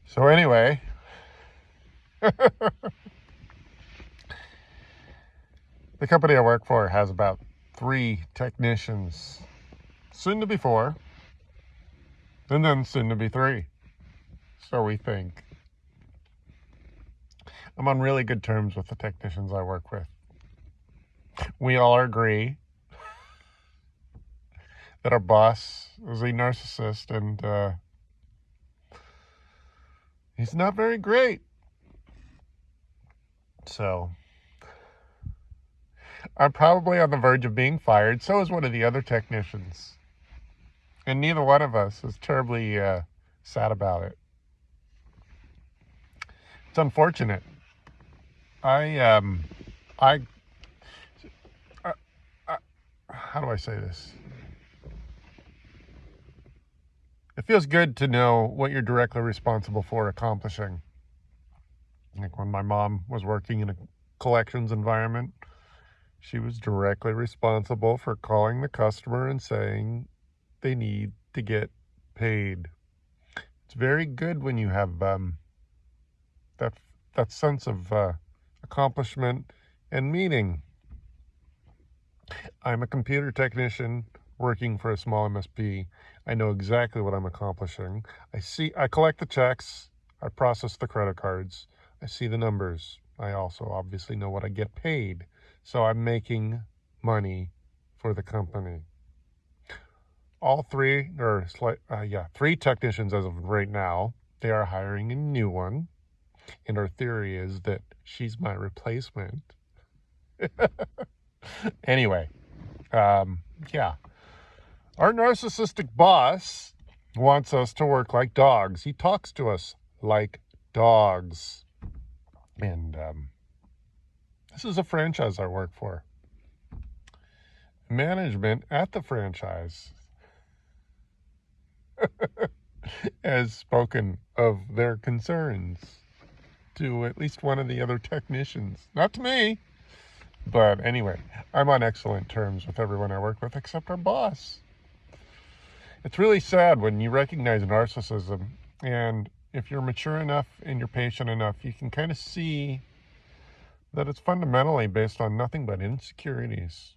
So anyway, the company I work for has about 3 technicians, soon to be 4, and then soon to be 3. So we think. I'm on really good terms with the technicians I work with. We all agree that our boss is a narcissist and he's not very great. So I'm probably on the verge of being fired. So is one of the other technicians. And neither one of us is terribly sad about it. It's unfortunate. I how do I say this? It feels good to know what you're directly responsible for accomplishing. Like when my mom was working in a collections environment, she was directly responsible for calling the customer and saying they need to get paid. It's very good when you have that sense of accomplishment and meaning. I'm a computer technician working for a small MSP. I know exactly what I'm accomplishing. I collect the checks. I process the credit cards. I see the numbers. I also obviously know what I get paid. So I'm making money for the company. All 3, or 3 technicians as of right now. They are hiring a new one. And our theory is that she's my replacement. Anyway, yeah. Our narcissistic boss wants us to work like dogs. He talks to us like dogs. And this is a franchise I work for. Management at the franchise has spoken of their concerns to at least one of the other technicians. Not to me. But anyway, I'm on excellent terms with everyone I work with except our boss. It's really sad when you recognize narcissism, and if you're mature enough and you're patient enough, you can kind of see that it's fundamentally based on nothing but insecurities.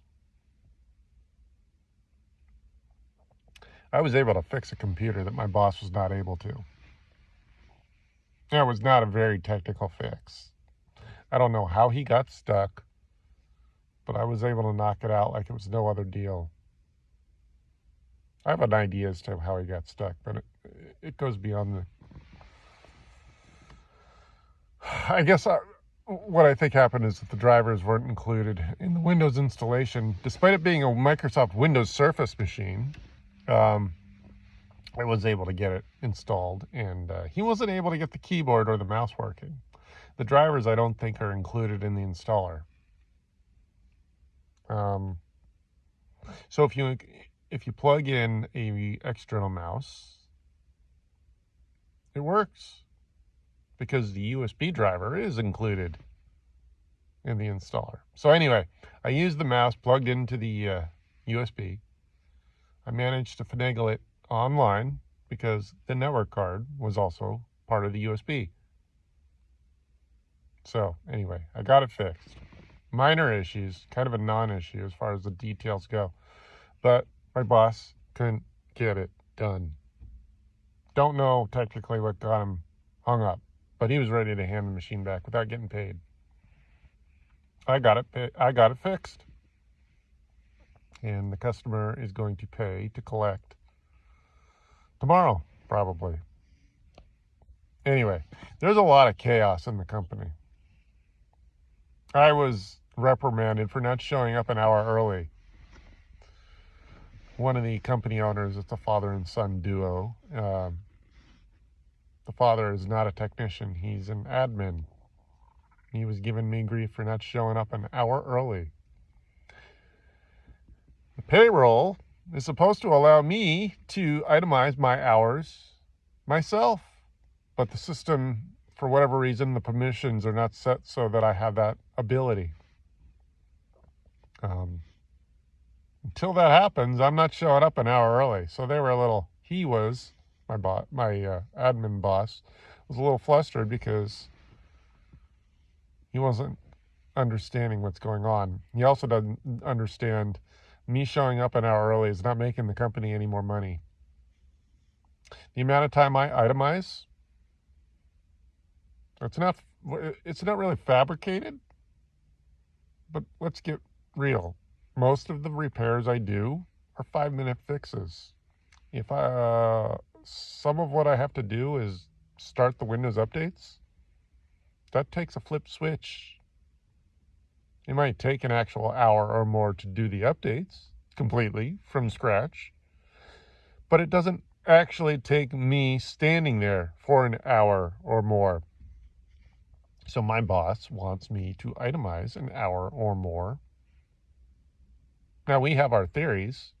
I was able to fix a computer that my boss was not able to. That was not a very technical fix. I don't know how he got stuck, but I was able to knock it out like it was no other deal. I have an idea as to how he got stuck, but it goes beyond the... I guess what I think happened is that the drivers weren't included in the Windows installation. Despite it being a Microsoft Windows Surface machine, I was able to get it installed, and he wasn't able to get the keyboard or the mouse working. The drivers, I don't think, are included in the installer. So if you plug in a external mouse, it works because the USB driver is included in the installer. So anyway, I used the mouse plugged into the USB. I managed to finagle it online because the network card was also part of the USB. So anyway, I got it fixed. Minor issues, kind of a non-issue as far as the details go. But my boss couldn't get it done. Don't know technically what got him hung up, but he was ready to hand the machine back without getting paid. I got it fixed. And the customer is going to pay to collect tomorrow, probably. Anyway, there's a lot of chaos in the company. I was reprimanded for not showing up an hour early. One of the company owners, it's a father and son duo. The father is not a technician. He's an admin. He was giving me grief for not showing up an hour early. The payroll is supposed to allow me to itemize my hours myself. But the system, for whatever reason, the permissions are not set so that I have that ability. Until that happens, I'm not showing up an hour early. So they were he was, my admin boss, was a little flustered because he wasn't understanding what's going on. He also doesn't understand me showing up an hour early is not making the company any more money. The amount of time I itemize, it's not really fabricated, but let's get real. Most of the repairs I do are 5-minute fixes. If some of what I have to do is start the Windows updates, that takes a flip switch. It might take an actual hour or more to do the updates completely from scratch, but it doesn't actually take me standing there for an hour or more. So my boss wants me to itemize an hour or more. Now, we have our theories.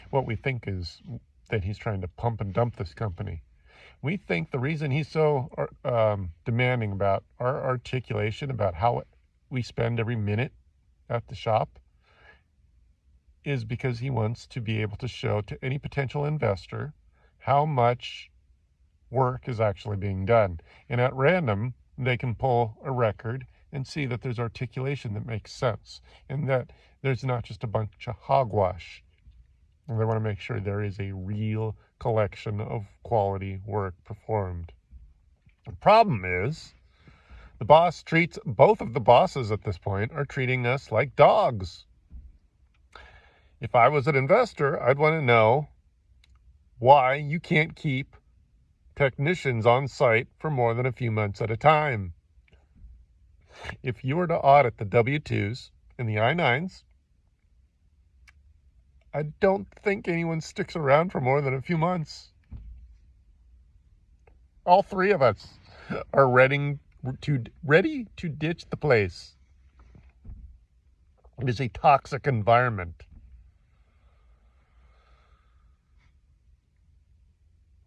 What we think is that he's trying to pump and dump this company. We think the reason he's so demanding about our articulation about how we spend every minute at the shop is because he wants to be able to show to any potential investor how much work is actually being done. And at random, they can pull a record and see that there's articulation that makes sense and that there's not just a bunch of hogwash. And they want to make sure there is a real collection of quality work performed. The problem is both of the bosses at this point are treating us like dogs. If I was an investor, I'd want to know why you can't keep technicians on site for more than a few months at a time. If you were to audit the W-2s and the I-9s, I don't think anyone sticks around for more than a few months. All three of us are ready to ditch the place. It is a toxic environment.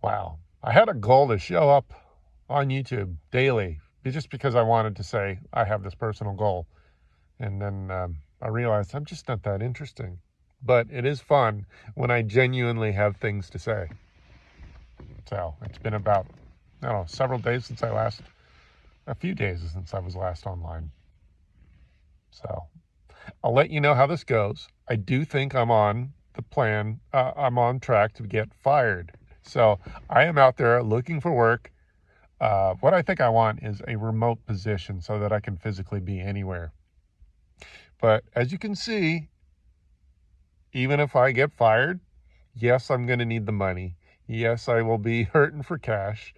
Wow. I had a goal to show up on YouTube daily just because I wanted to say I have this personal goal. And then I realized I'm just not that interesting. But it is fun when I genuinely have things to say. So it's been about, several days since a few days since I was last online. So I'll let you know how this goes. I do think I'm on the plan. I'm on track to get fired. So I am out there looking for work. What I think I want is a remote position so that I can physically be anywhere. But as you can see, even if I get fired, yes, I'm going to need the money. Yes, I will be hurting for cash.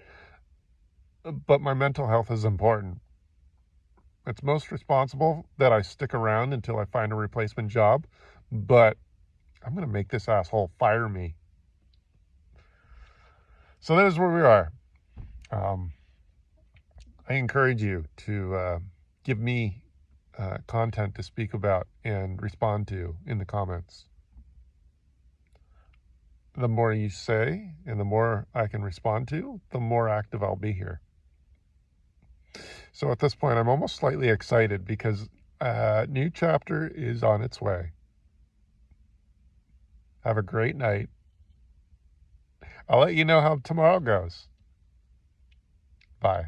But my mental health is important. It's most responsible that I stick around until I find a replacement job. But I'm going to make this asshole fire me. So there's where we are. I encourage you to give me content to speak about and respond to in the comments. The more you say and the more I can respond to, the more active I'll be here. So at this point, I'm almost slightly excited because a new chapter is on its way. Have a great night. I'll let you know how tomorrow goes. Bye.